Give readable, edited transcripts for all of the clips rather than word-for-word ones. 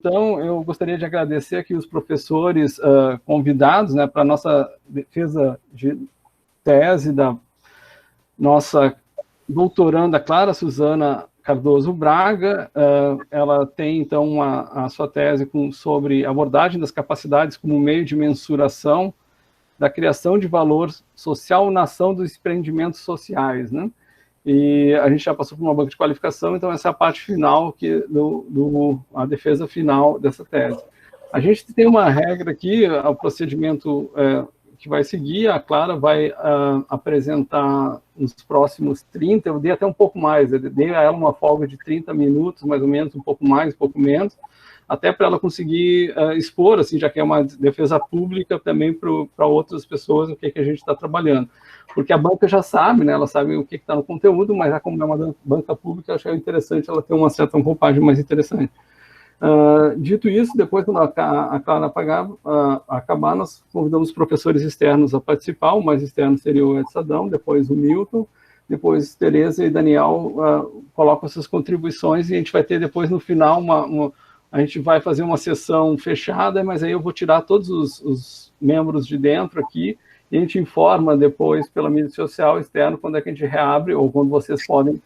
Então, eu gostaria de agradecer aqui os professores convidados, né, para a nossa defesa de tese da nossa doutoranda Clara Suzana Cardoso Braga. Ela tem, então, a sua tese sobre abordagem das capacidades como meio de mensuração da criação de valor social na ação dos empreendimentos sociais, né? E a gente já passou por uma banca de qualificação, então essa é a parte final, a defesa final dessa tese. A gente tem uma regra aqui, o procedimento que vai seguir, a Clara vai apresentar nos próximos 30, eu dei até um pouco mais, eu dei a ela uma folga de 30 minutos, mais ou menos, um pouco mais, um pouco menos, até para ela conseguir expor, assim, já que é uma defesa pública, também para outras pessoas o que a gente está trabalhando. Porque a banca já sabe, né, ela sabe o que está no conteúdo, mas já como é uma banca pública, eu achei interessante ela ter uma certa roupagem mais interessante. Dito isso, depois, quando a Clara acabar, nós convidamos professores externos a participar. O mais externo seria o Edsadão, depois o Milton, depois Tereza e Daniel colocam suas contribuições, e a gente vai ter depois, no final, a gente vai fazer uma sessão fechada, mas aí eu vou tirar todos os membros de dentro aqui, e a gente informa depois pela mídia social externa quando é que a gente reabre, ou quando vocês podem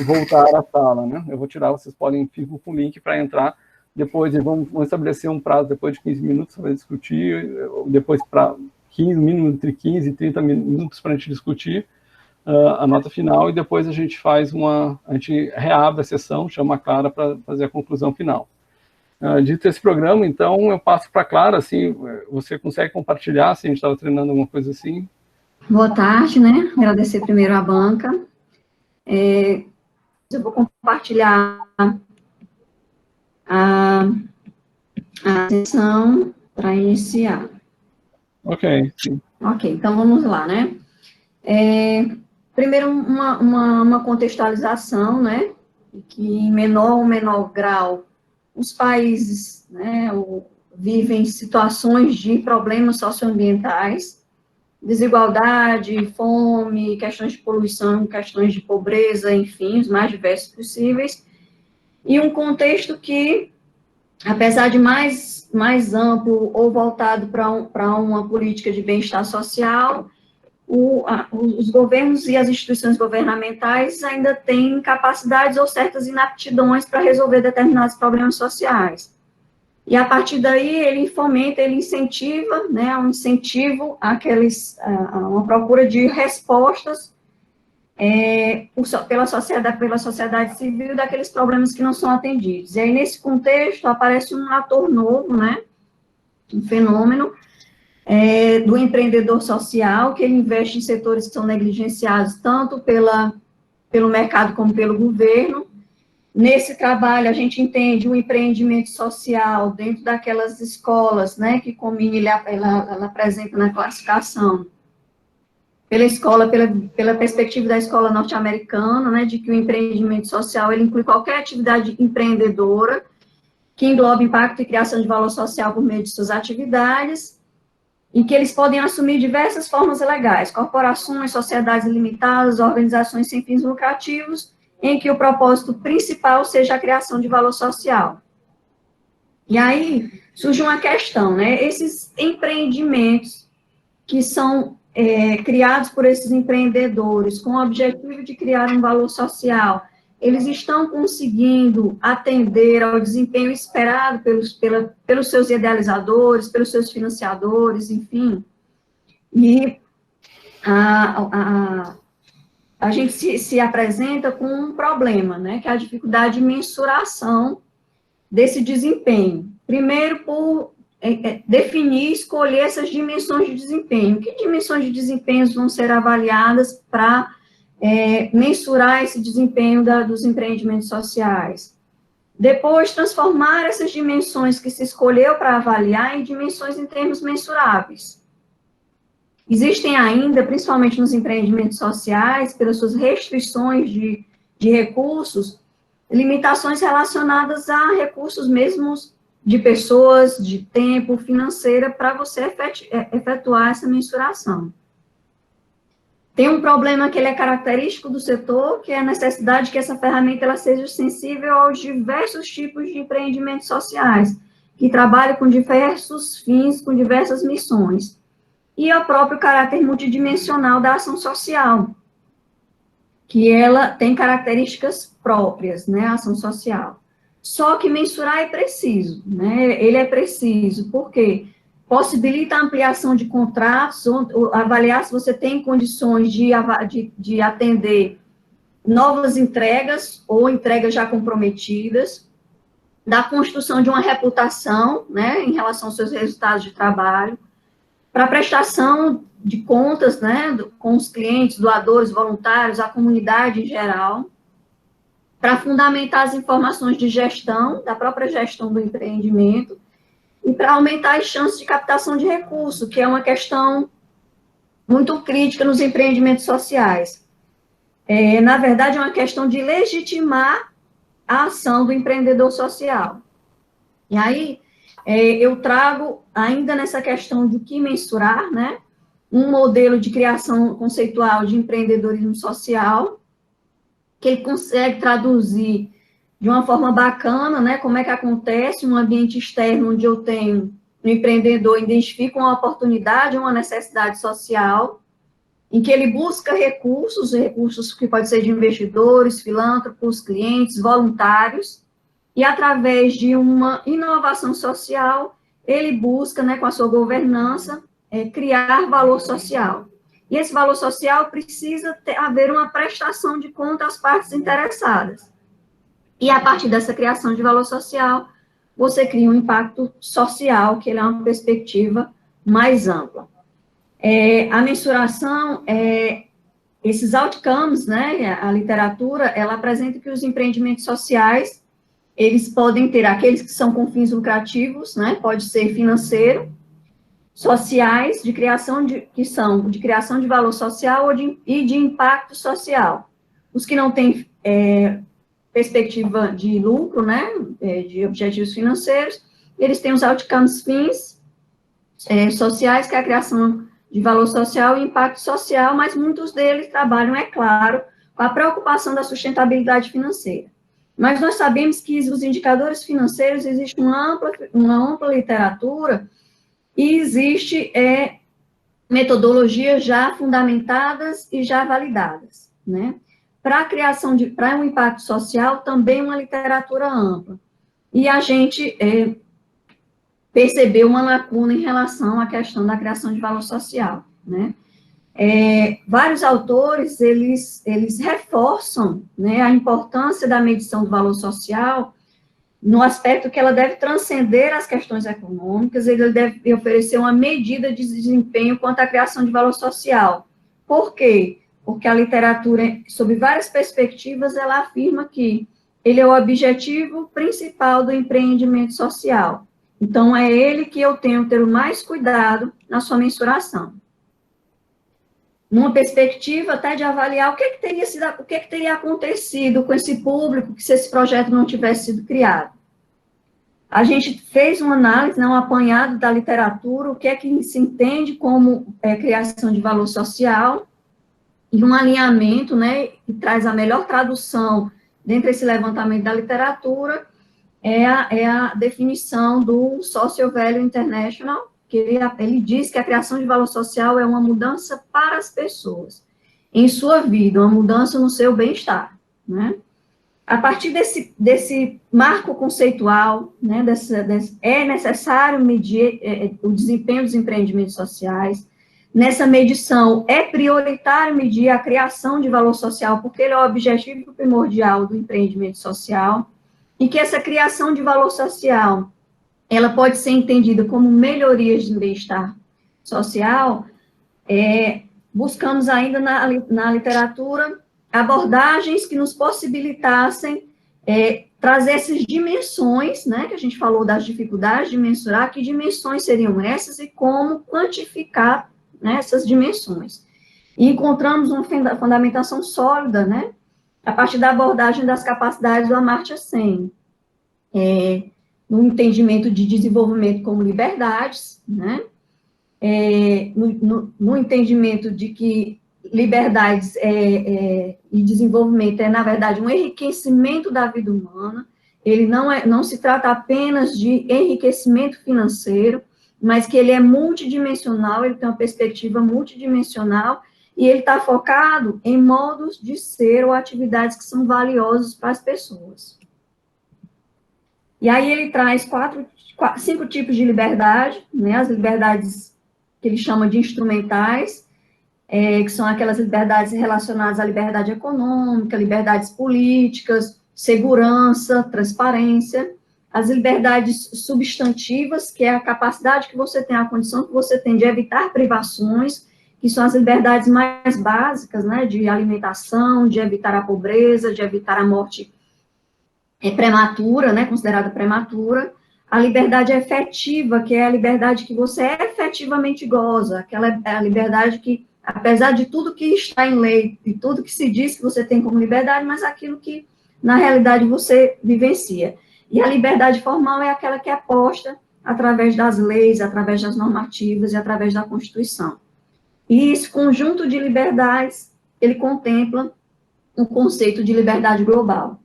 voltar à sala, né? Eu vou tirar, vocês podem, ficam com o link para entrar, depois vamos estabelecer um prazo depois de 15 minutos para discutir, depois para 15, mínimo entre 15 e 30 minutos para a gente discutir a nota final, e depois a gente a gente reabre a sessão, chama a Clara para fazer a conclusão final. Dito esse programa, então, eu passo para a Clara, assim, você consegue compartilhar, se a gente estava treinando alguma coisa assim? Boa tarde, né? Agradecer primeiro à banca. Eu vou compartilhar a sessão para iniciar. Ok, sim. Ok, então vamos lá, né? Primeiro, uma contextualização, né? Que em menor ou menor grau, os países, né, vivem situações de problemas socioambientais, desigualdade, fome, questões de poluição, questões de pobreza, enfim, os mais diversos possíveis, e um contexto que, apesar de mais amplo ou voltado para uma política de bem-estar social, os governos e as instituições governamentais ainda têm capacidades ou certas inaptidões para resolver determinados problemas sociais. E, a partir daí, ele fomenta, ele incentiva, né, um incentivo a uma procura de respostas pela sociedade civil daqueles problemas que não são atendidos. E aí, nesse contexto, aparece um ator novo, né, um fenômeno, do empreendedor social, que ele investe em setores que são negligenciados tanto pelo mercado como pelo governo. Nesse trabalho, a gente entende o empreendimento social dentro daquelas escolas, né, que Comini ela apresenta na classificação, pela perspectiva da escola norte-americana, né, de que o empreendimento social ele inclui qualquer atividade empreendedora que engloba impacto e criação de valor social por meio de suas atividades, e que eles podem assumir diversas formas legais, corporações, sociedades limitadas, organizações sem fins lucrativos, em que o propósito principal seja a criação de valor social. E aí surge uma questão, né? Esses empreendimentos que são criados por esses empreendedores com o objetivo de criar um valor social, eles estão conseguindo atender ao desempenho esperado pelos seus idealizadores, pelos seus financiadores, enfim. E a gente se apresenta com um problema, né, que é a dificuldade de mensuração desse desempenho. Primeiro, por definir e escolher essas dimensões de desempenho. Que dimensões de desempenho vão ser avaliadas para mensurar esse desempenho dos empreendimentos sociais? Depois, transformar essas dimensões que se escolheu para avaliar em dimensões em termos mensuráveis. Existem ainda, principalmente nos empreendimentos sociais, pelas suas restrições de recursos, limitações relacionadas a recursos mesmos de pessoas, de tempo, financeira, para você efetuar essa mensuração. Tem um problema que ele é característico do setor, que é a necessidade que essa ferramenta ela seja sensível aos diversos tipos de empreendimentos sociais, que trabalham com diversos fins, com diversas missões. E ao próprio caráter multidimensional da ação social, que ela tem características próprias, né, a ação social. Só que mensurar é preciso, né, ele é preciso, porque possibilita a ampliação de contratos, avaliar se você tem condições de atender novas entregas ou entregas já comprometidas, da construção de uma reputação, né, em relação aos seus resultados de trabalho, para prestação de contas, né, com os clientes, doadores, voluntários, a comunidade em geral, para fundamentar as informações de gestão, da própria gestão do empreendimento, e para aumentar as chances de captação de recursos, que é uma questão muito crítica nos empreendimentos sociais. Na verdade, é uma questão de legitimar a ação do empreendedor social. E aí, eu trago, ainda nessa questão do que mensurar, né, um modelo de criação conceitual de empreendedorismo social, que ele consegue traduzir de uma forma bacana, né, como é que acontece um ambiente externo onde eu tenho um empreendedor identifica uma oportunidade, uma necessidade social, em que ele busca recursos que podem ser de investidores, filântropos, clientes, voluntários, e através de uma inovação social, ele busca, né, com a sua governança, criar valor social. E esse valor social precisa haver uma prestação de conta às partes interessadas. E a partir dessa criação de valor social, você cria um impacto social, que ele é uma perspectiva mais ampla. A mensuração, esses outcomes, né, a literatura, ela apresenta que os empreendimentos sociais, eles podem ter aqueles que são com fins lucrativos, né, pode ser financeiro, sociais, que são de criação de valor social e de impacto social. Os que não têm perspectiva de lucro, né, de objetivos financeiros, eles têm os outcomes fins sociais, que é a criação de valor social e impacto social, mas muitos deles trabalham, é claro, com a preocupação da sustentabilidade financeira. Mas nós sabemos que os indicadores financeiros, existe uma ampla literatura e existe metodologias já fundamentadas e já validadas, né? Para a criação para um impacto social, também uma literatura ampla. E a gente percebeu uma lacuna em relação à questão da criação de valor social, né? Vários autores, eles reforçam, né, a importância da medição do valor social no aspecto que ela deve transcender as questões econômicas, ele deve oferecer uma medida de desempenho quanto à criação de valor social. Por quê? Porque a literatura, sob várias perspectivas, ela afirma que ele é o objetivo principal do empreendimento social. Então, é ele que eu tenho que ter o mais cuidado na sua mensuração. Numa perspectiva até de avaliar o que teria acontecido com esse público se esse projeto não tivesse sido criado. A gente fez uma análise, um apanhado da literatura, o que é que se entende como criação de valor social, e um alinhamento, né, que traz a melhor tradução dentro desse levantamento da literatura, é a definição do Social Value International, que ele diz que a criação de valor social é uma mudança para as pessoas, em sua vida, uma mudança no seu bem-estar, né? A partir desse marco conceitual, né, é necessário medir o desempenho dos empreendimentos sociais. Nessa medição, é prioritário medir a criação de valor social, porque ele é o objetivo primordial do empreendimento social, e que essa criação de valor social, ela pode ser entendida como melhorias de bem-estar social. Buscamos ainda na literatura abordagens que nos possibilitassem trazer essas dimensões, né, que a gente falou das dificuldades de mensurar, que dimensões seriam essas e como quantificar, né, essas dimensões. E encontramos uma fundamentação sólida, né, a partir da abordagem das capacidades do Amartya Sen, no entendimento de desenvolvimento como liberdades, né, no entendimento de que liberdades e desenvolvimento na verdade, um enriquecimento da vida humana. Ele não se trata apenas de enriquecimento financeiro, mas que ele é multidimensional, ele tem uma perspectiva multidimensional, e ele está focado em modos de ser ou atividades que são valiosas para as pessoas. E aí ele traz 5 tipos de liberdade, né, as liberdades que ele chama de instrumentais, que são aquelas liberdades relacionadas à liberdade econômica, liberdades políticas, segurança, transparência. As liberdades substantivas, que é a capacidade que você tem, a condição que você tem de evitar privações, que são as liberdades mais básicas, né, de alimentação, de evitar a pobreza, de evitar a morte prematura, né, considerada prematura. A liberdade efetiva, que é a liberdade que você efetivamente goza, aquela é a liberdade que, apesar de tudo que está em lei, e tudo que se diz que você tem como liberdade, mas aquilo que, na realidade, você vivencia. E a liberdade formal é aquela que é posta através das leis, através das normativas e através da Constituição. E esse conjunto de liberdades, ele contempla o conceito de liberdade global.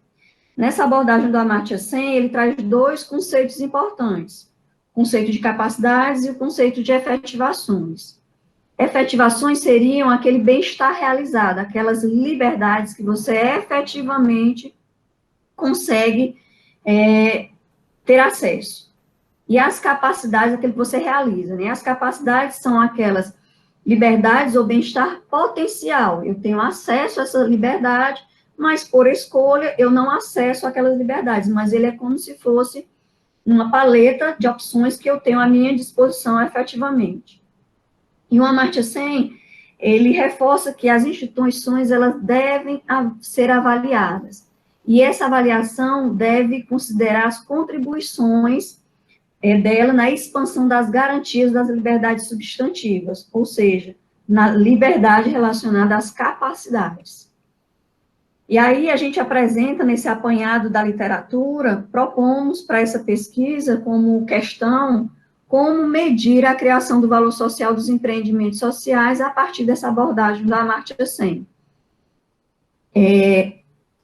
Nessa abordagem do Amartya Sen, ele traz 2 conceitos importantes, o conceito de capacidades e o conceito de efetivações. Efetivações seriam aquele bem-estar realizado, aquelas liberdades que você efetivamente consegue ter acesso. E as capacidades, aquilo que você realiza, né? As capacidades são aquelas liberdades ou bem-estar potencial. Eu tenho acesso a essa liberdade, mas por escolha eu não acesso aquelas liberdades, mas ele é como se fosse uma paleta de opções que eu tenho à minha disposição efetivamente. E o Amartya Sen, ele reforça que as instituições, elas devem ser avaliadas. E essa avaliação deve considerar as contribuições dela na expansão das garantias das liberdades substantivas, ou seja, na liberdade relacionada às capacidades. E aí a gente apresenta, nesse apanhado da literatura, propomos para essa pesquisa como questão como medir a criação do valor social dos empreendimentos sociais a partir dessa abordagem do Amartya Sen.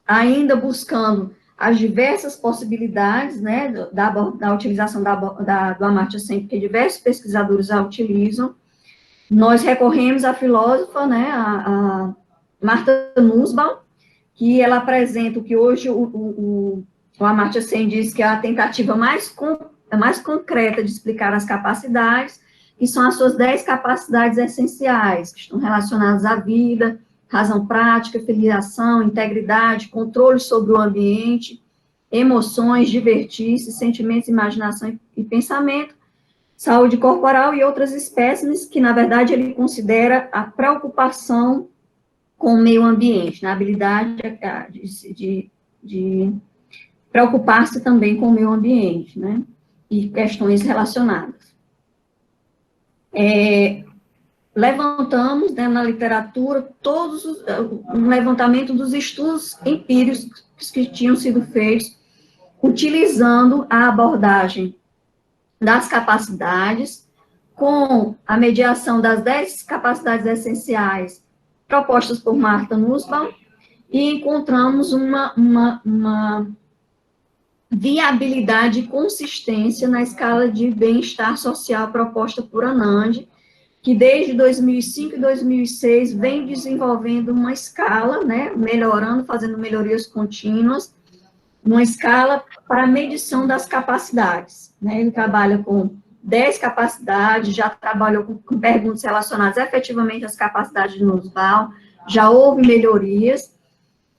Ainda buscando as diversas possibilidades, né, da utilização do Amartya Sen, porque diversos pesquisadores a utilizam, nós recorremos à filósofa, né, a Martha Nussbaum, que ela apresenta o que hoje o Amartya Sen diz que é a tentativa mais concreta de explicar as capacidades, que são as suas 10 capacidades essenciais, que estão relacionadas à vida, razão prática, filiação, integridade, controle sobre o ambiente, emoções, divertir-se, sentimentos, imaginação e pensamento, saúde corporal e outras espécimes, que, na verdade, ele considera a preocupação com o meio ambiente, na habilidade de preocupar-se também com o meio ambiente, né, e questões relacionadas. Levantamos, né, na literatura, um levantamento dos estudos empíricos que tinham sido feitos, utilizando a abordagem das capacidades, com a mediação das 10 capacidades essenciais propostas por Martha Nussbaum, e encontramos uma viabilidade e consistência na escala de bem-estar social proposta por Anand, que desde 2005 e 2006 vem desenvolvendo uma escala, né, melhorando, fazendo melhorias contínuas, uma escala para medição das capacidades, né. Ele trabalha com 10 capacidades, já trabalhou com perguntas relacionadas efetivamente às capacidades de Nussbaum, já houve melhorias.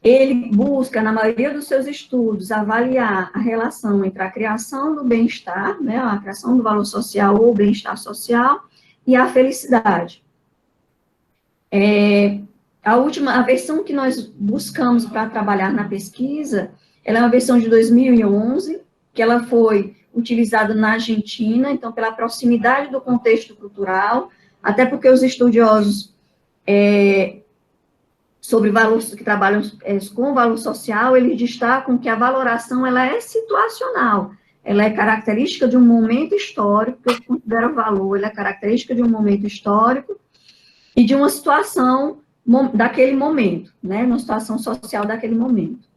Ele busca, na maioria dos seus estudos, avaliar a relação entre a criação do bem-estar, né, a criação do valor social ou bem-estar social, e a felicidade. A versão que nós buscamos para trabalhar na pesquisa, ela é uma versão de 2011, que ela foi utilizada na Argentina, então, pela proximidade do contexto cultural, até porque os estudiosos sobre valores que trabalham com valor social, eles destacam que a valoração ela é situacional, ela é característica de um momento histórico, que eu considero valor, ela é característica de um momento histórico e de uma situação daquele momento, né, numa situação social daquele momento.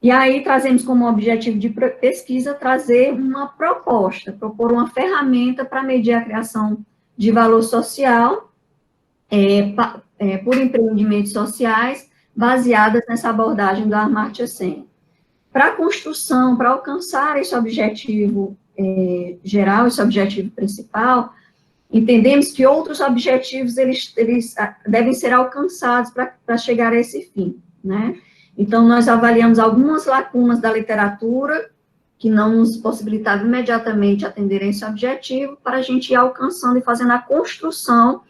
E aí trazemos como objetivo de pesquisa trazer uma proposta, propor uma ferramenta para medir a criação de valor social por empreendimentos sociais baseadas nessa abordagem do Amartya Sen. Para a construção, para alcançar esse objetivo geral, esse objetivo principal, entendemos que outros objetivos eles devem ser alcançados para chegar a esse fim, né? Então, nós avaliamos algumas lacunas da literatura que não nos possibilitavam imediatamente atender a esse objetivo, para a gente ir alcançando e fazendo a construção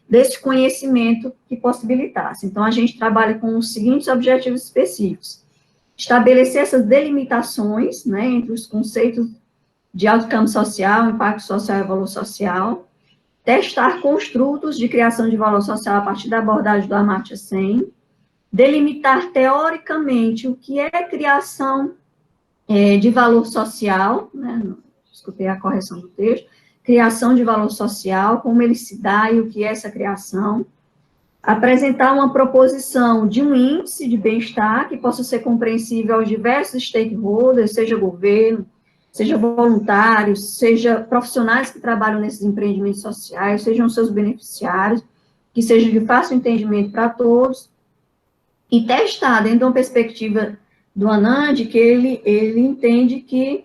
desse conhecimento que possibilitasse. Então, a gente trabalha com os seguintes objetivos específicos: estabelecer essas delimitações, né, entre os conceitos de outcome social, impacto social e valor social, testar construtos de criação de valor social a partir da abordagem do Amartya Sen, delimitar teoricamente o que é criação de valor social, né, desculpei a correção do texto, criação de valor social, como ele se dá e o que é essa criação, apresentar uma proposição de um índice de bem-estar que possa ser compreensível aos diversos stakeholders, seja governo, seja voluntários, seja profissionais que trabalham nesses empreendimentos sociais, sejam seus beneficiários, que seja de fácil entendimento para todos, e testar dentro de uma perspectiva do Anand, que ele entende que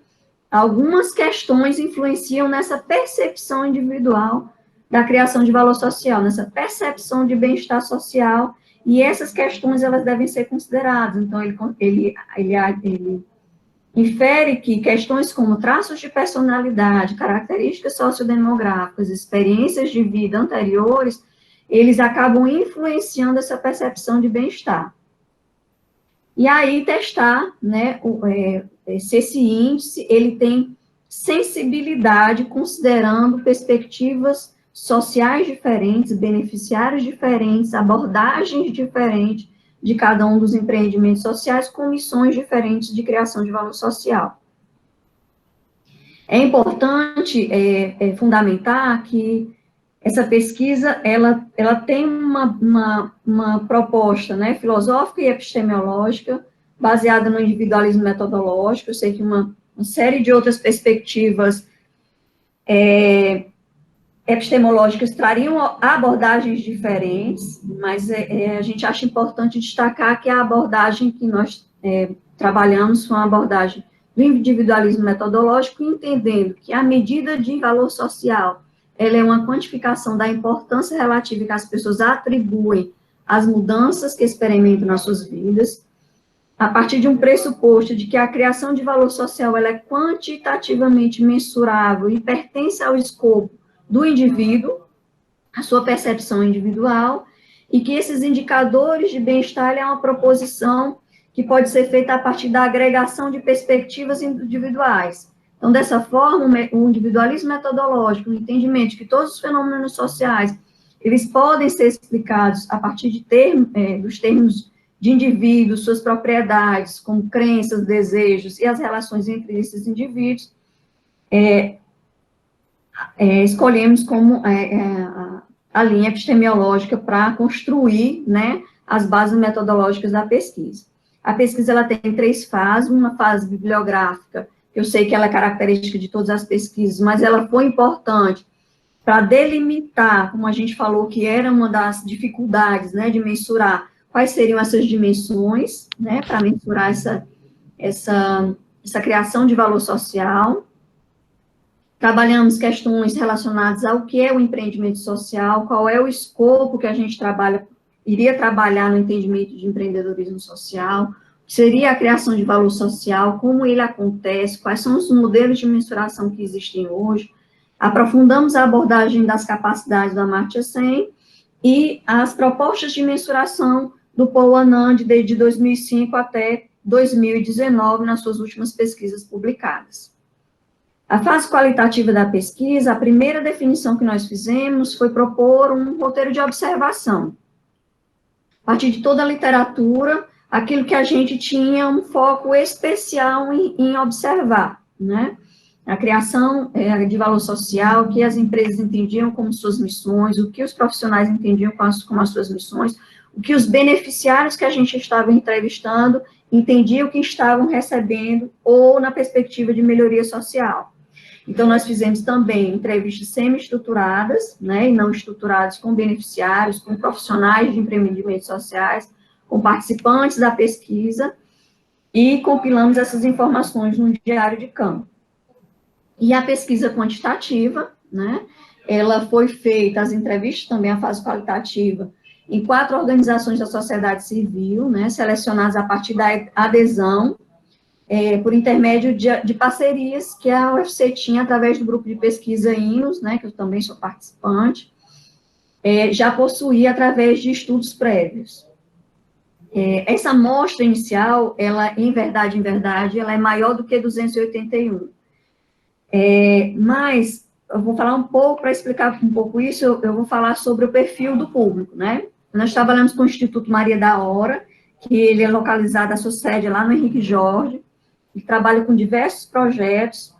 algumas questões influenciam nessa percepção individual da criação de valor social, nessa percepção de bem-estar social, e essas questões, elas devem ser consideradas. Então, ele infere que questões como traços de personalidade, características sociodemográficas, experiências de vida anteriores, eles acabam influenciando essa percepção de bem-estar. E aí, testar, né, se esse índice, ele tem sensibilidade, considerando perspectivas sociais diferentes, beneficiários diferentes, abordagens diferentes de cada um dos empreendimentos sociais, com missões diferentes de criação de valor social. É importante fundamentar que essa pesquisa, ela tem uma proposta, né, filosófica e epistemológica, baseada no individualismo metodológico. Eu sei que uma série de outras perspectivas epistemológicas trariam abordagens diferentes, mas a gente acha importante destacar que a abordagem que nós trabalhamos foi uma abordagem do individualismo metodológico, entendendo que a medida de valor social, ela é uma quantificação da importância relativa que as pessoas atribuem às mudanças que experimentam nas suas vidas, a partir de um pressuposto de que a criação de valor social ela é quantitativamente mensurável e pertence ao escopo do indivíduo, a sua percepção individual, e que esses indicadores de bem-estar é uma proposição que pode ser feita a partir da agregação de perspectivas individuais. Então, dessa forma, o individualismo metodológico, o entendimento de que todos os fenômenos sociais, eles podem ser explicados a partir de dos termos de indivíduos, suas propriedades, como crenças, desejos e as relações entre esses indivíduos, escolhemos como a linha epistemológica para construir, né, as bases metodológicas da pesquisa. A pesquisa ela tem 3 fases, uma fase bibliográfica, eu sei que ela é característica de todas as pesquisas, mas ela foi importante para delimitar, como a gente falou, que era uma das dificuldades, né, de mensurar quais seriam essas dimensões, né, para mensurar essa criação de valor social. Trabalhamos questões relacionadas ao que é o empreendimento social, qual é o escopo que a gente iria trabalhar no entendimento de empreendedorismo social, que seria a criação de valor social, como ele acontece, quais são os modelos de mensuração que existem hoje. Aprofundamos a abordagem das capacidades do Amartya Sen e as propostas de mensuração do Paul Anand desde 2005 até 2019, nas suas últimas pesquisas publicadas. A fase qualitativa da pesquisa, a primeira definição que nós fizemos foi propor um roteiro de observação. A partir de toda a literatura, aquilo que a gente tinha um foco especial em observar, né? A criação de valor social, o que as empresas entendiam como suas missões, o que os profissionais entendiam como as suas missões, o que os beneficiários que a gente estava entrevistando entendiam que estavam recebendo ou na perspectiva de melhoria social. Então, nós fizemos também entrevistas semi-estruturadas, né, e não estruturadas com beneficiários, com profissionais de empreendimentos sociais, com participantes da pesquisa, e compilamos essas informações no diário de campo. E a pesquisa quantitativa, né, ela foi feita, as entrevistas também, a fase qualitativa, em 4 organizações da sociedade civil, né, selecionadas a partir da adesão, por intermédio de parcerias que a UFC tinha através do grupo de pesquisa INOS, né, que eu também sou participante, já possuía através de estudos prévios. Essa amostra inicial, ela, em verdade, ela é maior do que 281. Mas, eu vou falar um pouco, para explicar um pouco isso, eu vou falar sobre o perfil do público, né? Nós trabalhamos com o Instituto Maria da Hora, que ele é localizado, a sua sede lá no Henrique Jorge, e trabalha com diversos projetos,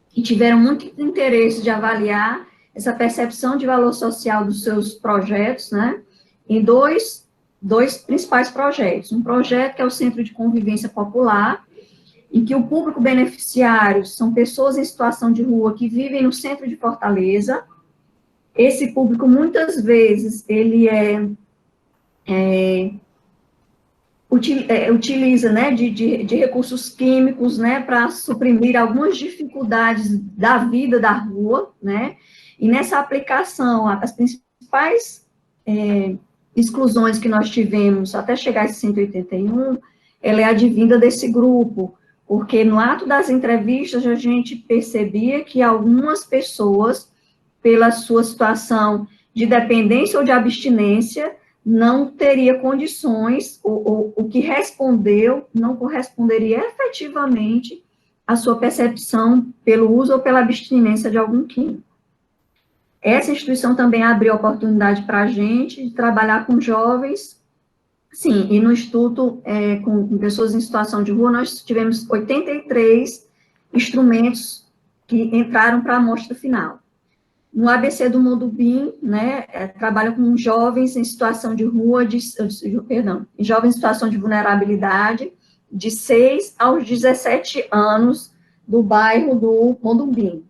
que tiveram muito interesse de avaliar essa percepção de valor social dos seus projetos, né? Em dois principais projetos. Um projeto que é o Centro de Convivência Popular, em que o público beneficiário são pessoas em situação de rua que vivem no centro de Fortaleza. Esse público, muitas vezes, ele utiliza, né, de recursos químicos, né, para suprimir algumas dificuldades da vida da rua, né, e nessa aplicação, as principais exclusões que nós tivemos até chegar a esse 181, ela é advinda desse grupo, porque no ato das entrevistas a gente percebia que algumas pessoas, pela sua situação de dependência ou de abstinência, não teria condições, ou o que respondeu não corresponderia efetivamente à sua percepção pelo uso ou pela abstinência de algum químico. Essa instituição também abriu oportunidade para a gente de trabalhar com jovens. Sim, e no Instituto, com pessoas em situação de rua, nós tivemos 83 instrumentos que entraram para a amostra final. No ABC do Mondubim, né, trabalha com jovens em situação de rua, jovens em situação de vulnerabilidade, de 6 aos 17 anos, do bairro do Mondubim,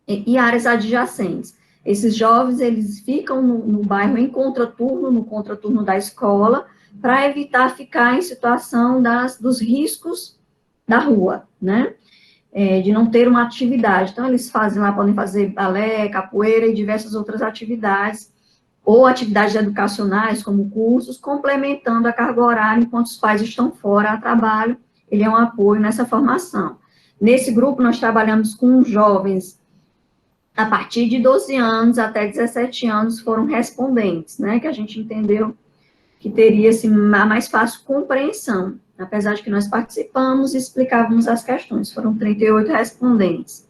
e áreas adjacentes. Esses jovens, eles ficam no bairro em contraturno, no contraturno da escola, para evitar ficar em situação dos riscos da rua, né? De não ter uma atividade. Então, eles fazem lá, podem fazer balé, capoeira e diversas outras atividades, ou atividades educacionais, como cursos, complementando a carga horária enquanto os pais estão fora a trabalho. Ele é um apoio nessa formação. Nesse grupo, nós trabalhamos com jovens a partir de 12 anos até 17 anos foram respondentes, né, que a gente entendeu que teria, assim, a mais fácil compreensão, apesar de que nós participamos e explicávamos as questões, foram 38 respondentes.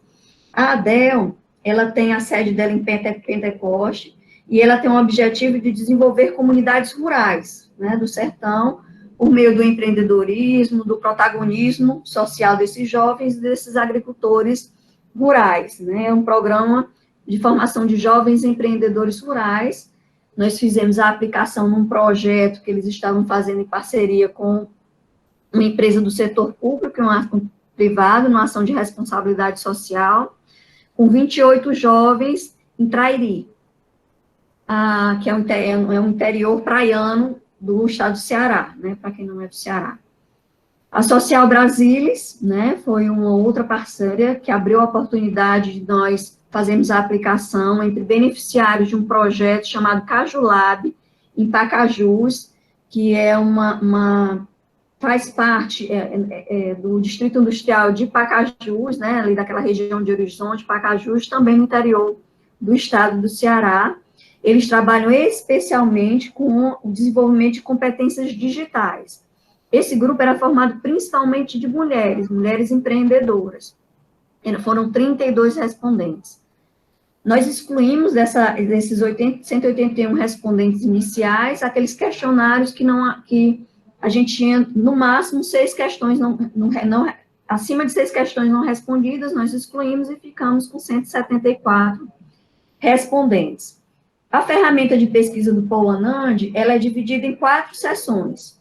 A ADEL, ela tem a sede dela em Pentecoste, e ela tem o objetivo de desenvolver comunidades rurais, né, do sertão, por meio do empreendedorismo, do protagonismo social desses jovens, desses agricultores rurais, né, é um programa de formação de jovens empreendedores rurais. Nós fizemos a aplicação num projeto que eles estavam fazendo em parceria com uma empresa do setor público, um privado, numa ação de responsabilidade social, com 28 jovens em Trairi, que é um interior praiano do estado do Ceará, né, para quem não é do Ceará. A Social Brasilis, né, foi uma outra parceira que abriu a oportunidade de nós fazermos a aplicação entre beneficiários de um projeto chamado Cajulab, em Pacajus, que é faz parte do Distrito Industrial de Pacajus, né, ali daquela região de Horizonte, Pacajus, também no interior do estado do Ceará. Eles trabalham especialmente com o desenvolvimento de competências digitais. Esse grupo era formado principalmente de mulheres empreendedoras. Foram 32 respondentes. Nós excluímos desses 181 respondentes iniciais, aqueles questionários que a gente tinha, no máximo, 6 questões, acima de 6 questões não respondidas, nós excluímos e ficamos com 174 respondentes. A ferramenta de pesquisa do Paul Anand, ela é dividida em 4 seções.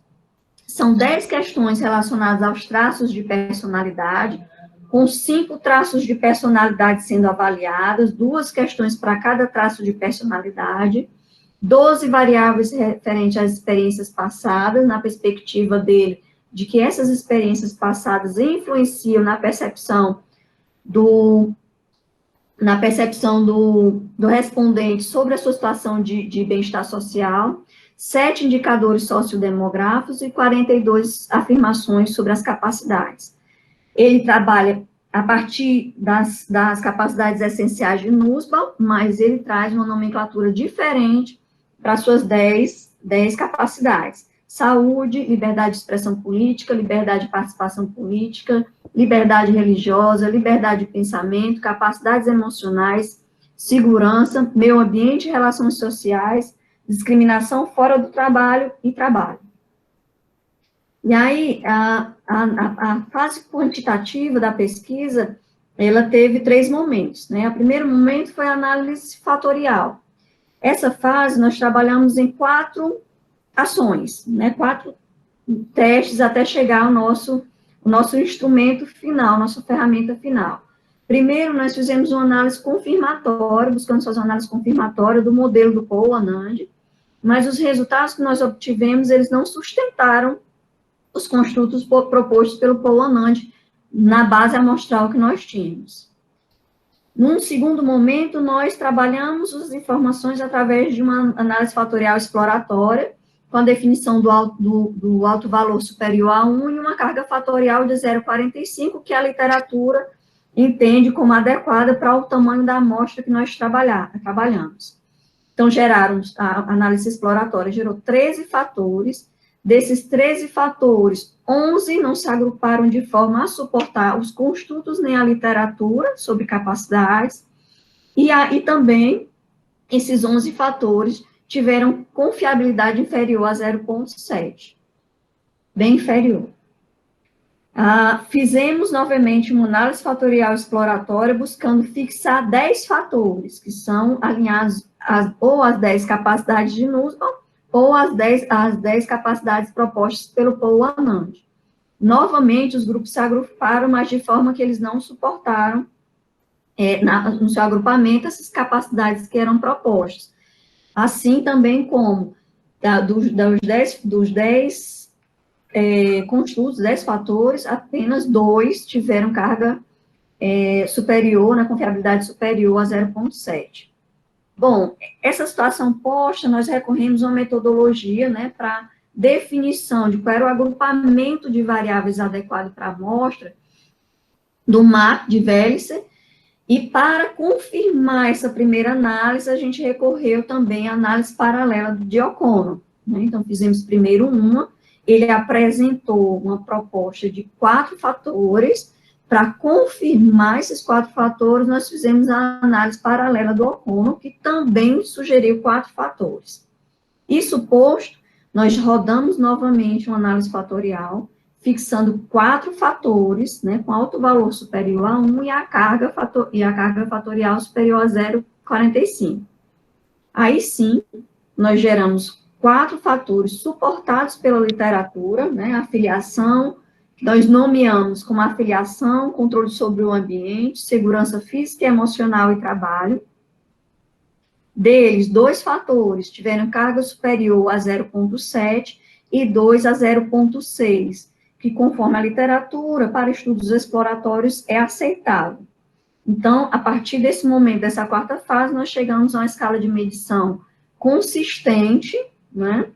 São 10 questões relacionadas aos traços de personalidade, com 5 traços de personalidade sendo avaliados, 2 questões para cada traço de personalidade, 12 variáveis referentes às experiências passadas, na perspectiva dele, de que essas experiências passadas influenciam na percepção do respondente sobre a sua situação de bem-estar social, 7 indicadores sociodemográficos e 42 afirmações sobre as capacidades. Ele trabalha a partir das capacidades essenciais de Nussbaum, mas ele traz uma nomenclatura diferente para as suas 10 capacidades. Saúde, liberdade de expressão política, liberdade de participação política, liberdade religiosa, liberdade de pensamento, capacidades emocionais, segurança, meio ambiente e relações sociais, discriminação fora do trabalho e trabalho. E aí, a fase quantitativa da pesquisa, ela teve 3 momentos, né? O primeiro momento foi a análise fatorial. Essa fase, nós trabalhamos em 4 ações, né? 4 testes até chegar ao nosso instrumento final, nossa ferramenta final. Primeiro, nós fizemos uma análise confirmatória, buscando fazer uma análise confirmatória do modelo do Paul Anand, mas os resultados que nós obtivemos, eles não sustentaram os construtos propostos pelo Paul Anand na base amostral que nós tínhamos. Num segundo momento, nós trabalhamos as informações através de uma análise fatorial exploratória, com a definição do alto valor superior a 1 e uma carga fatorial de 0,45, que a literatura entende como adequada para o tamanho da amostra que nós trabalhamos. Então, a análise exploratória gerou 13 fatores. Desses 13 fatores, 11 não se agruparam de forma a suportar os construtos nem a literatura sobre capacidades, e também esses 11 fatores tiveram confiabilidade inferior a 0,7, bem inferior. Fizemos novamente uma análise fatorial exploratória, buscando fixar 10 fatores, que são alinhados ou às 10 capacidades de Nussbaum, ou às 10 capacidades propostas pelo Paul Anand. Novamente, os grupos se agruparam, mas de forma que eles não suportaram, no seu agrupamento, essas capacidades que eram propostas. Assim também como dos 10 construtos, 10 fatores, apenas 2 tiveram carga superior, na confiabilidade superior a 0,7. Bom, essa situação posta, nós recorremos a uma metodologia, né, para definição de qual era o agrupamento de variáveis adequado para a amostra, do MAP de Vellicer, e para confirmar essa primeira análise, a gente recorreu também à análise paralela de O'Connor, né? Então, fizemos primeiro uma, ele apresentou uma proposta de 4 fatores. Para confirmar esses 4 fatores, nós fizemos a análise paralela do O'Connor, que também sugeriu 4 fatores. Isso posto, nós rodamos novamente uma análise fatorial, fixando 4 fatores, né, com alto valor superior a 1 e a carga fatorial superior a 0,45. Aí sim, nós geramos 4 fatores suportados pela literatura, né, a filiação, nós nomeamos como afiliação, controle sobre o ambiente, segurança física, emocional e trabalho. Deles, 2 fatores tiveram carga superior a 0,7 e 2 a 0,6, que conforme a literatura, para estudos exploratórios, é aceitável. Então, a partir desse momento, dessa 4ª fase, nós chegamos a uma escala de medição consistente, né,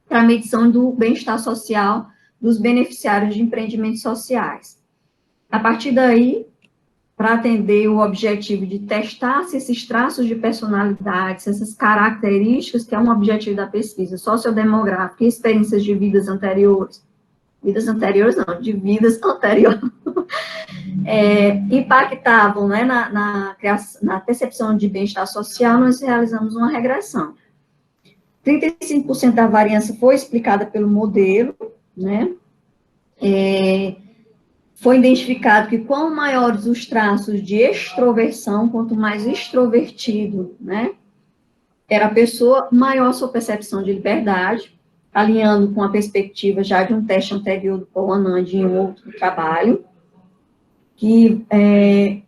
para a medição do bem-estar social dos beneficiários de empreendimentos sociais. A partir daí, para atender o objetivo de testar se esses traços de personalidade, se essas características, que é um objetivo da pesquisa sociodemográfica e experiências de vidas anteriores de vidas anteriores, impactavam, né, na percepção de bem-estar social, nós realizamos uma regressão. 35% da variância foi explicada pelo modelo, né? Foi identificado que quanto maiores os traços de extroversão, quanto mais extrovertido, né, era a pessoa, maior sua percepção de liberdade, alinhando com a perspectiva já de um teste anterior do Paul Anand em outro trabalho, que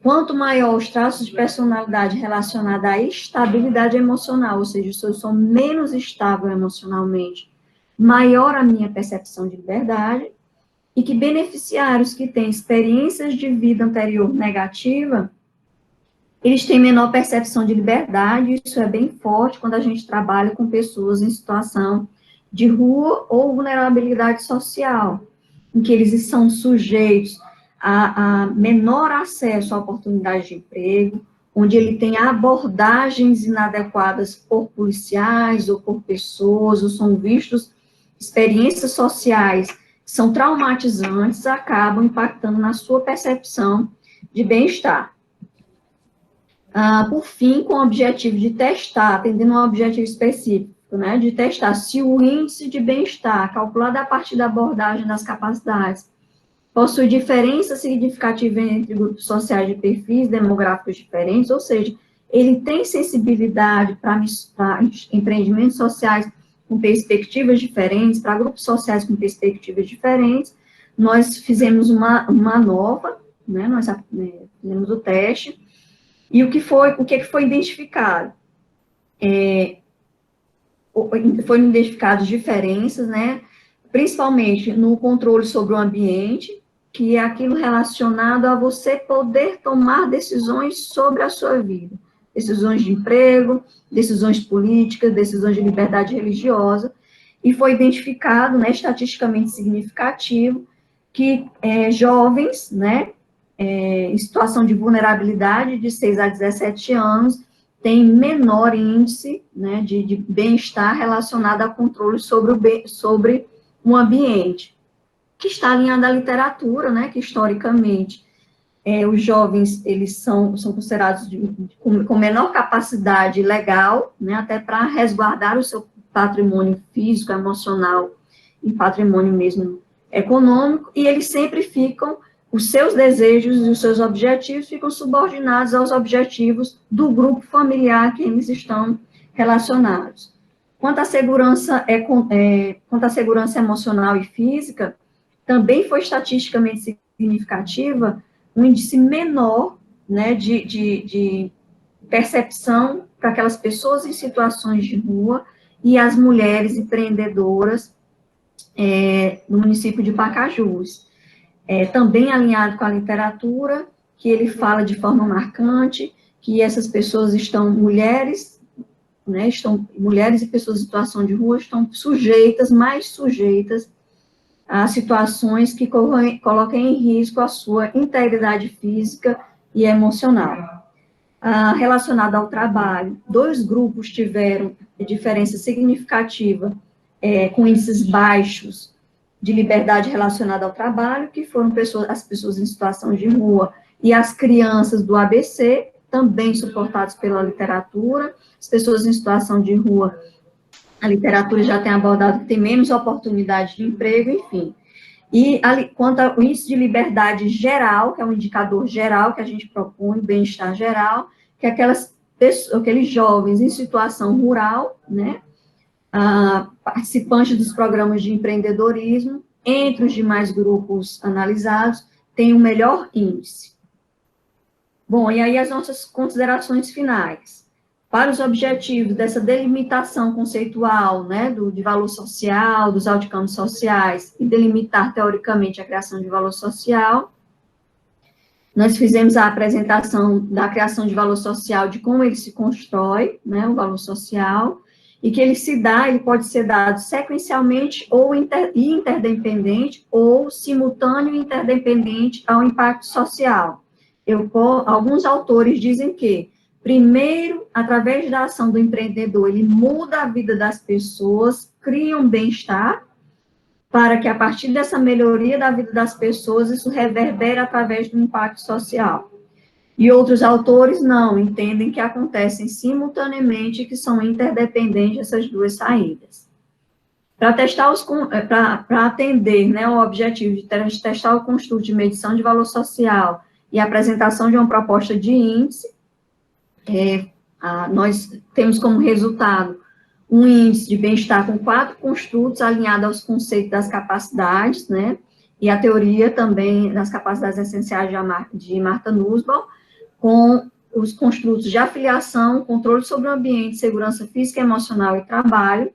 quanto maior os traços de personalidade relacionados à estabilidade emocional, ou seja, se eu sou menos estável emocionalmente, maior a minha percepção de liberdade, e que beneficiários que têm experiências de vida anterior negativa, eles têm menor percepção de liberdade, isso é bem forte quando a gente trabalha com pessoas em situação de rua ou vulnerabilidade social, em que eles são sujeitos a menor acesso à oportunidade de emprego, onde ele tem abordagens inadequadas por policiais ou por pessoas, ou são vistos experiências sociais que são traumatizantes, acabam impactando na sua percepção de bem-estar. Por fim, com o objetivo de testar, atendendo a um objetivo específico, né, de testar se o índice de bem-estar, calculado a partir da abordagem das capacidades, possui diferença significativa entre grupos sociais de perfis demográficos diferentes, ou seja, ele tem sensibilidade para empreendimentos sociais com perspectivas diferentes, para grupos sociais com perspectivas diferentes. Nós fizemos uma nova, né, nós fizemos o teste, e o que foi identificado? Foram identificadas diferenças, né, principalmente no controle sobre o ambiente, que é aquilo relacionado a você poder tomar decisões sobre a sua vida, decisões de emprego, decisões políticas, decisões de liberdade religiosa, e foi identificado, né, estatisticamente significativo, que jovens, né, em situação de vulnerabilidade de 6 a 17 anos, têm menor índice, né, de bem-estar relacionado a controle sobre o ambiente, que está alinhado à literatura, né, que historicamente os jovens, eles são considerados com menor capacidade legal, né, até para resguardar o seu patrimônio físico, emocional e patrimônio mesmo econômico, e eles sempre ficam, os seus desejos e os seus objetivos ficam subordinados aos objetivos do grupo familiar que eles estão relacionados. Quanto à segurança emocional e física, também foi estatisticamente significativa um índice menor, né, de percepção para aquelas pessoas em situações de rua e as mulheres empreendedoras no município de Pacajus. Também alinhado com a literatura, que ele fala de forma marcante, que essas pessoas mulheres, né, mulheres e pessoas em situação de rua estão mais sujeitas a situações que coloquem em risco a sua integridade física e emocional. Relacionado ao trabalho, 2 grupos tiveram diferença significativa com índices baixos de liberdade relacionada ao trabalho, que foram as pessoas em situação de rua e as crianças do ABC, também suportados pela literatura. As pessoas em situação de rua, a literatura já tem abordado que tem menos oportunidade de emprego, enfim. E quanto ao índice de liberdade geral, que é um indicador geral que a gente propõe, bem-estar geral, que é aqueles jovens em situação rural, né, participantes dos programas de empreendedorismo, entre os demais grupos analisados, tem o melhor índice. Bom, e aí as nossas considerações finais. Para os objetivos dessa delimitação conceitual, né, de valor social, dos outcomes sociais, e delimitar teoricamente a criação de valor social, nós fizemos a apresentação da criação de valor social, de como ele se constrói, né, o valor social, e que ele pode ser dado sequencialmente ou interdependente, ou simultâneo e interdependente ao impacto social. Alguns autores dizem que, primeiro, através da ação do empreendedor, ele muda a vida das pessoas, cria um bem-estar, para que, a partir dessa melhoria da vida das pessoas, isso reverbere através do impacto social. E outros autores não, entendem que acontecem simultaneamente e que são interdependentes essas duas saídas. Para atender, né, o objetivo de testar o construto de medição de valor social e a apresentação de uma proposta de índice, nós temos como resultado um índice de bem-estar com 4 construtos alinhado aos conceitos das capacidades, né, e a teoria também das capacidades essenciais de Martha Nussbaum, com os construtos de afiliação, controle sobre o ambiente, segurança física, emocional e trabalho.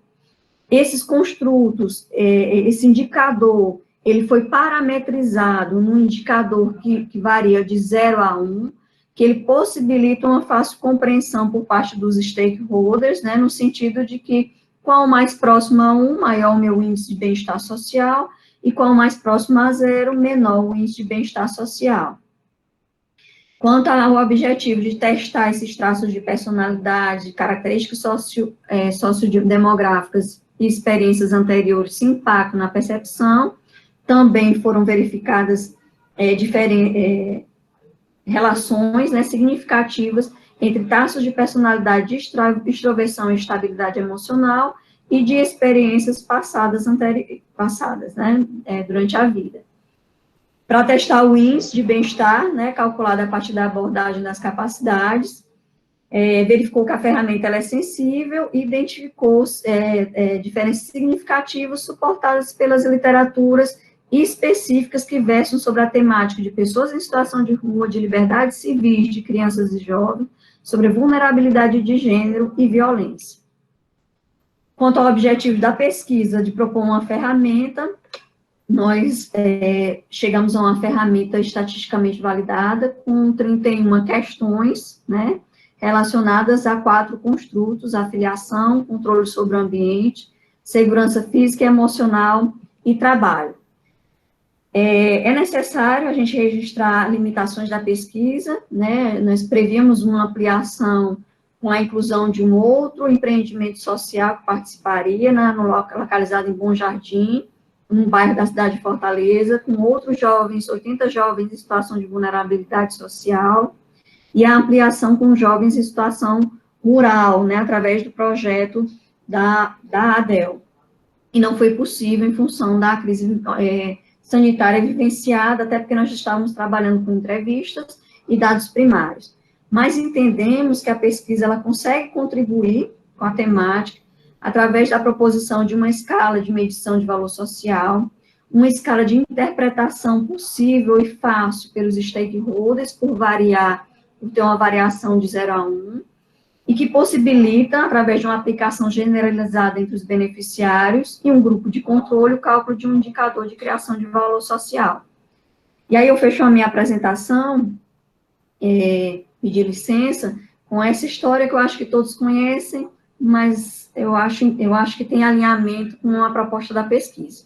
Esses construtos, esse indicador, ele foi parametrizado num indicador que varia de 0 a 1, que ele possibilita uma fácil compreensão por parte dos stakeholders, né, no sentido de que, qual mais próximo a 1, maior o meu índice de bem-estar social, e qual mais próximo a 0, menor o índice de bem-estar social. Quanto ao objetivo de testar esses traços de personalidade, características sociodemográficas e experiências anteriores se impactam na percepção, também foram verificadas relações, né, significativas entre traços de personalidade de extroversão e estabilidade emocional e de experiências passadas, né, durante a vida. Para testar o índice de bem-estar, né, calculado a partir da abordagem das capacidades, verificou que a ferramenta ela é sensível e identificou diferenças significativas suportadas pelas literaturas específicas que versam sobre a temática de pessoas em situação de rua, de liberdades civis, de crianças e jovens, sobre vulnerabilidade de gênero e violência. Quanto ao objetivo da pesquisa de propor uma ferramenta, nós chegamos a uma ferramenta estatisticamente validada com 31 questões, né, relacionadas a 4 construtos: afiliação, controle sobre o ambiente, segurança física e emocional e trabalho. É necessário a gente registrar limitações da pesquisa, né, nós prevíamos uma ampliação com a inclusão de um outro empreendimento social que participaria, né, localizado em Bom Jardim, num bairro da cidade de Fortaleza, com outros jovens, 80 jovens em situação de vulnerabilidade social, e a ampliação com jovens em situação rural, né, através do projeto da ADEL. E não foi possível em função da crise sanitária vivenciada, até porque nós estávamos trabalhando com entrevistas e dados primários. Mas entendemos que a pesquisa ela consegue contribuir com a temática através da proposição de uma escala de medição de valor social, uma escala de interpretação possível e fácil pelos stakeholders, por ter uma variação de 0 a 1, e que possibilita, através de uma aplicação generalizada entre os beneficiários e um grupo de controle, o cálculo de um indicador de criação de valor social. E aí eu fecho a minha apresentação, pedir licença, com essa história que eu acho que todos conhecem, mas eu acho que tem alinhamento com a proposta da pesquisa.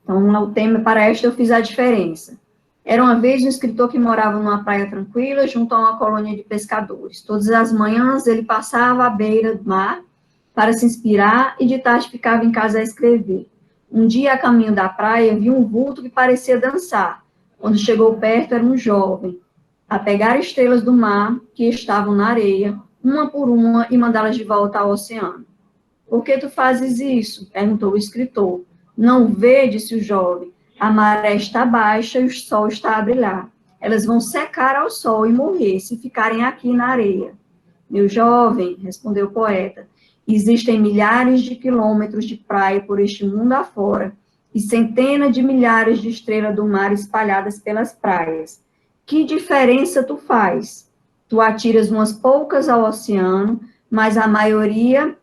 Então, o tema para esta eu fiz a diferença. Era uma vez um escritor que morava numa praia tranquila, junto a uma colônia de pescadores. Todas as manhãs ele passava à beira do mar para se inspirar e de tarde ficava em casa a escrever. Um dia, a caminho da praia, viu um vulto que parecia dançar. Quando chegou perto, era um jovem, a pegar estrelas do mar que estavam na areia, uma por uma, e mandá-las de volta ao oceano. Por que tu fazes isso? Perguntou o escritor. Não vê, disse o jovem. A maré está baixa e o sol está a brilhar. Elas vão secar ao sol e morrer se ficarem aqui na areia. Meu jovem, respondeu o poeta, existem milhares de quilômetros de praia por este mundo afora e centenas de milhares de estrelas do mar espalhadas pelas praias. Que diferença tu faz? Tu atiras umas poucas ao oceano, mas a maioria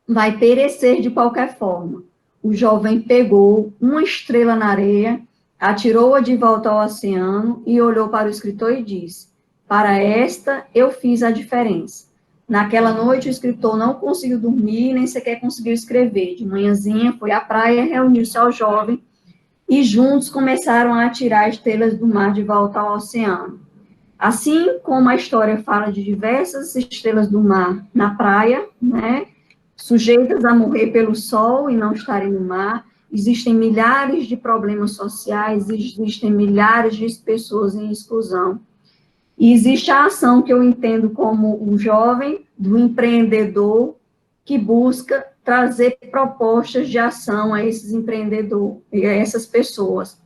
vai perecer de qualquer forma. O jovem pegou uma estrela na areia, atirou-a de volta ao oceano e olhou para o escritor e disse: para esta eu fiz a diferença. Naquela noite o escritor não conseguiu dormir, nem sequer conseguiu escrever. De manhãzinha foi à praia, reuniu-se ao jovem e juntos começaram a atirar estrelas do mar de volta ao oceano. Assim como a história fala de diversas estrelas do mar na praia, né, sujeitas a morrer pelo sol e não estarem no mar, existem milhares de problemas sociais, existem milhares de pessoas em exclusão. E existe a ação que eu entendo como o jovem, do empreendedor, que busca trazer propostas de ação a esses empreendedores, a essas pessoas.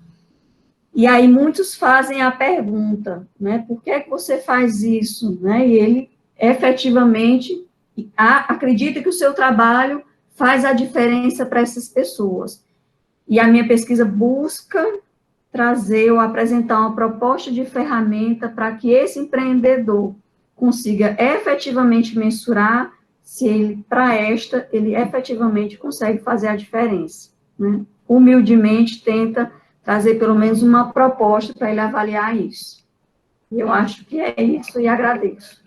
E aí muitos fazem a pergunta, né, por que é que você faz isso? Né? E ele efetivamente acredita que o seu trabalho faz a diferença para essas pessoas. E a minha pesquisa busca trazer ou apresentar uma proposta de ferramenta para que esse empreendedor consiga efetivamente mensurar se ele, para ele efetivamente consegue fazer a diferença, né? Humildemente tenta trazer pelo menos uma proposta para ele avaliar isso. Eu acho que é isso e agradeço.